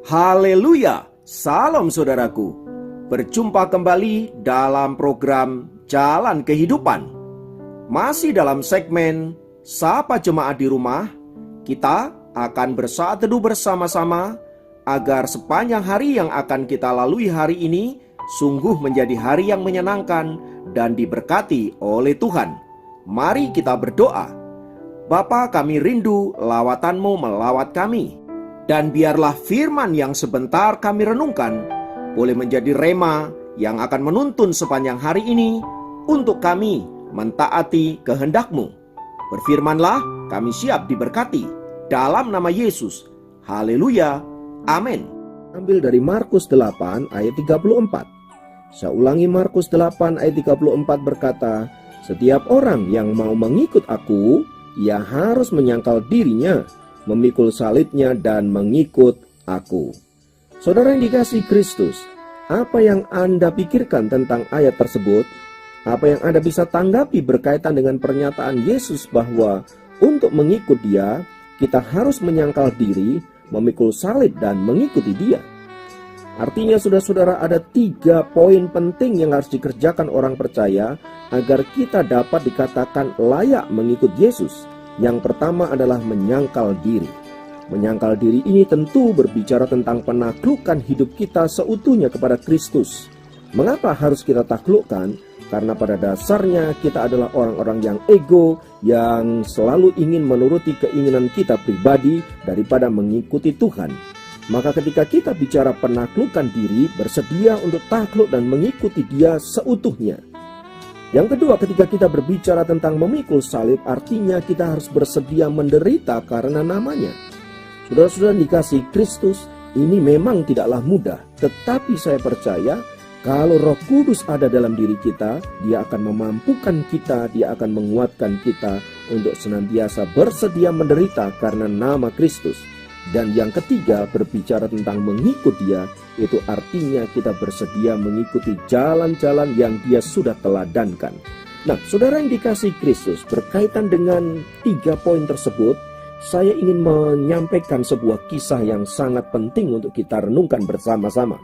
Haleluya, salam saudaraku. Berjumpa kembali dalam program Jalan Kehidupan. Masih dalam segmen Sapa Jemaat di Rumah, kita akan bersaat teduh bersama-sama agar sepanjang hari yang akan kita lalui hari ini sungguh menjadi hari yang menyenangkan dan diberkati oleh Tuhan. Mari kita berdoa. Bapa, kami rindu lawatan-Mu melawat kami. Dan biarlah firman yang sebentar kami renungkan boleh menjadi rema yang akan menuntun sepanjang hari ini untuk kami mentaati kehendak-Mu. Berfirmanlah, kami siap diberkati. Dalam nama Yesus. Haleluya. Amin. Ambil dari Markus 8 ayat 34. Saya ulangi, Markus 8 ayat 34 berkata, "Setiap orang yang mau mengikut aku, ia harus menyangkal dirinya, memikul salibnya dan mengikut aku." Saudara yang dikasihi Kristus, apa yang Anda pikirkan tentang ayat tersebut? Apa yang Anda bisa tanggapi berkaitan dengan pernyataan Yesus bahwa untuk mengikut Dia, kita harus menyangkal diri, memikul salib dan mengikuti Dia? Artinya saudara-saudara, ada 3 poin penting yang harus dikerjakan orang percaya agar kita dapat dikatakan layak mengikut Yesus. Yang pertama adalah menyangkal diri. Menyangkal diri ini tentu berbicara tentang penaklukan hidup kita seutuhnya kepada Kristus. Mengapa harus kita taklukkan? Karena pada dasarnya kita adalah orang-orang yang ego, yang selalu ingin menuruti keinginan kita pribadi daripada mengikuti Tuhan. Maka ketika kita bicara penaklukan diri, bersedia untuk takluk dan mengikuti Dia seutuhnya. Yang kedua, ketika kita berbicara tentang memikul salib, artinya kita harus bersedia menderita karena namanya. Saudara-saudara dikasihi Kristus, ini memang tidaklah mudah. Tetapi saya percaya, kalau Roh Kudus ada dalam diri kita, Dia akan memampukan kita, Dia akan menguatkan kita untuk senantiasa bersedia menderita karena nama Kristus. Dan yang ketiga, berbicara tentang mengikut Dia, itu artinya kita bersedia mengikuti jalan-jalan yang Dia sudah teladankan. Nah, saudara yang dikasihi Kristus, berkaitan dengan 3 poin tersebut, saya ingin menyampaikan sebuah kisah yang sangat penting untuk kita renungkan bersama-sama.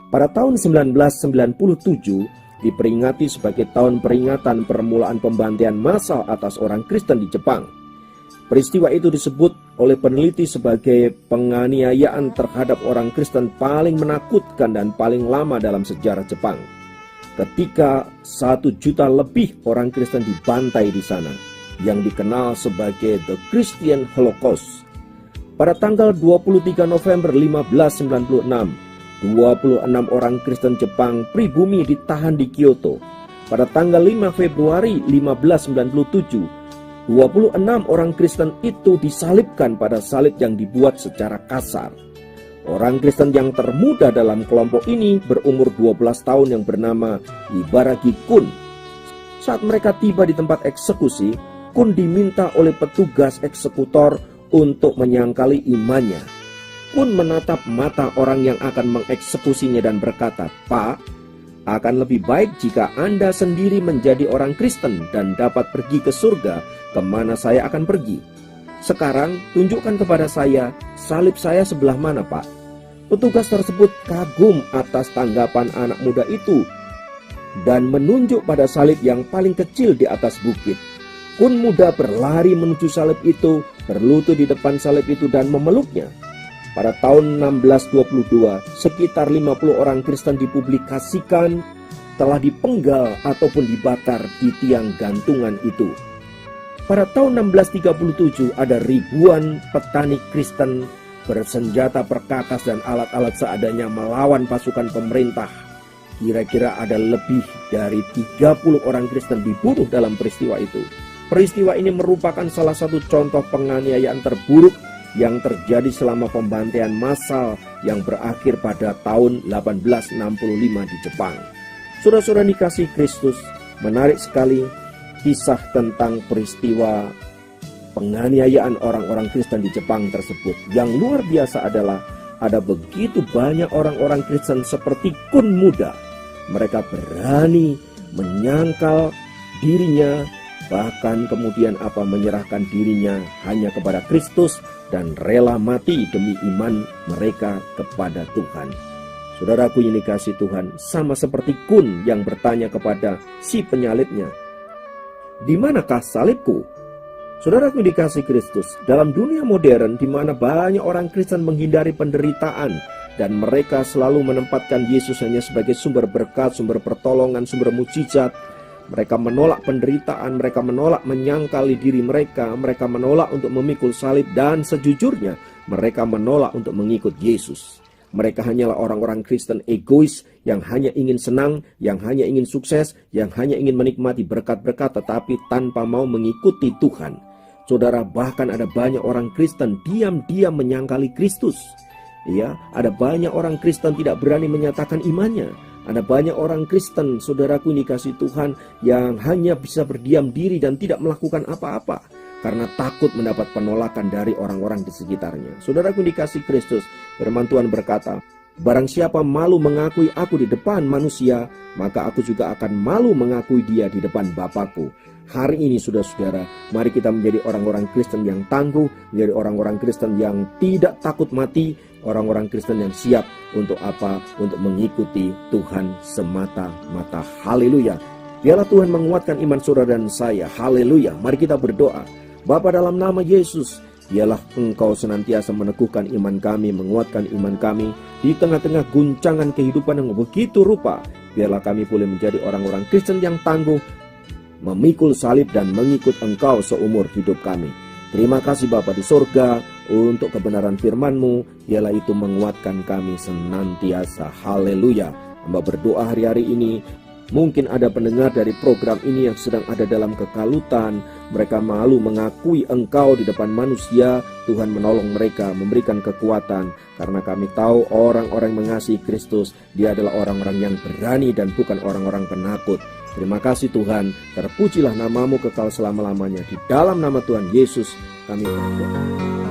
Pada tahun 1997, diperingati sebagai tahun peringatan permulaan pembantaian massal atas orang Kristen di Jepang. Peristiwa itu disebut oleh peneliti sebagai penganiayaan terhadap orang Kristen paling menakutkan dan paling lama dalam sejarah Jepang. Ketika 1 juta lebih orang Kristen dibantai di sana, yang dikenal sebagai The Christian Holocaust. Pada tanggal 23 November 1596, 26 orang Kristen Jepang pribumi ditahan di Kyoto. Pada tanggal 5 Februari 1597, 26 orang Kristen itu disalibkan pada salib yang dibuat secara kasar. Orang Kristen yang termuda dalam kelompok ini berumur 12 tahun yang bernama Ibaraki Kun. Saat mereka tiba di tempat eksekusi, Kun diminta oleh petugas eksekutor untuk menyangkali imannya. Kun menatap mata orang yang akan mengeksekusinya dan berkata, "Pak, akan lebih baik jika Anda sendiri menjadi orang Kristen dan dapat pergi ke surga kemana saya akan pergi. Sekarang tunjukkan kepada saya salib saya sebelah mana, Pak." Petugas tersebut kagum atas tanggapan anak muda itu dan menunjuk pada salib yang paling kecil di atas bukit. Kun muda berlari menuju salib itu, berlutut di depan salib itu dan memeluknya. Pada tahun 1622, sekitar 50 orang Kristen dipublikasikan telah dipenggal ataupun dibakar di tiang gantungan itu. Pada tahun 1637, ada ribuan petani Kristen bersenjata perkakas dan alat-alat seadanya melawan pasukan pemerintah. Kira-kira ada lebih dari 30 orang Kristen dibunuh dalam peristiwa itu. Peristiwa ini merupakan salah satu contoh penganiayaan terburuk yang terjadi selama pembantaian massal yang berakhir pada tahun 1865 di Jepang. Saudara-saudara dikasihi Kristus, menarik sekali kisah tentang peristiwa penganiayaan orang-orang Kristen di Jepang tersebut. Yang luar biasa adalah ada begitu banyak orang-orang Kristen seperti Kun muda. Mereka berani menyangkal dirinya, bahkan kemudian menyerahkan dirinya hanya kepada Kristus dan rela mati demi iman mereka kepada Tuhan. Saudaraku yang dikasihi Tuhan, sama seperti Kun yang bertanya kepada si penyalibnya, "Di manakah salibku?" Saudaraku yang dikasihi Kristus, dalam dunia modern di mana banyak orang Kristen menghindari penderitaan dan mereka selalu menempatkan Yesus hanya sebagai sumber berkat, sumber pertolongan, sumber mujizat, mereka menolak penderitaan, mereka menolak menyangkali diri mereka menolak untuk memikul salib, dan sejujurnya mereka menolak untuk mengikut Yesus. Mereka hanyalah orang-orang Kristen egois yang hanya ingin senang, yang hanya ingin sukses, yang hanya ingin menikmati berkat-berkat tetapi tanpa mau mengikuti Tuhan. Saudara, bahkan ada banyak orang Kristen diam-diam menyangkali Kristus. Ya, ada banyak orang Kristen tidak berani menyatakan imannya. Ada banyak orang Kristen, saudaraku yang dikasihi Tuhan, yang hanya bisa berdiam diri dan tidak melakukan apa-apa karena takut mendapat penolakan dari orang-orang di sekitarnya. Saudaraku yang dikasihi Kristus, firman Tuhan berkata, "Barang siapa malu mengakui aku di depan manusia, maka aku juga akan malu mengakui dia di depan Bapakku." Hari ini saudara-saudara, mari kita menjadi orang-orang Kristen yang tangguh, menjadi orang-orang Kristen yang tidak takut mati, orang-orang Kristen yang siap untuk apa? Untuk mengikuti Tuhan semata-mata. Haleluya. Biarlah Tuhan menguatkan iman saudara dan saya. Haleluya. Mari kita berdoa. Bapa, dalam nama Yesus, biarlah Engkau senantiasa meneguhkan iman kami, menguatkan iman kami di tengah-tengah guncangan kehidupan yang begitu rupa. Biarlah kami boleh menjadi orang-orang Kristen yang tangguh, memikul salib dan mengikut Engkau seumur hidup kami. Terima kasih Bapa di sorga untuk kebenaran firman-Mu. Biarlah itu menguatkan kami senantiasa. Haleluya. Hamba berdoa hari-hari ini, mungkin ada pendengar dari program ini yang sedang ada dalam kekalutan. Mereka malu mengakui Engkau di depan manusia. Tuhan menolong mereka, memberikan kekuatan. Karena kami tahu orang-orang mengasihi Kristus, dia adalah orang-orang yang berani dan bukan orang-orang penakut. Terima kasih Tuhan, terpujilah nama-Mu kekal selama-lamanya. Di dalam nama Tuhan Yesus kami berdoa.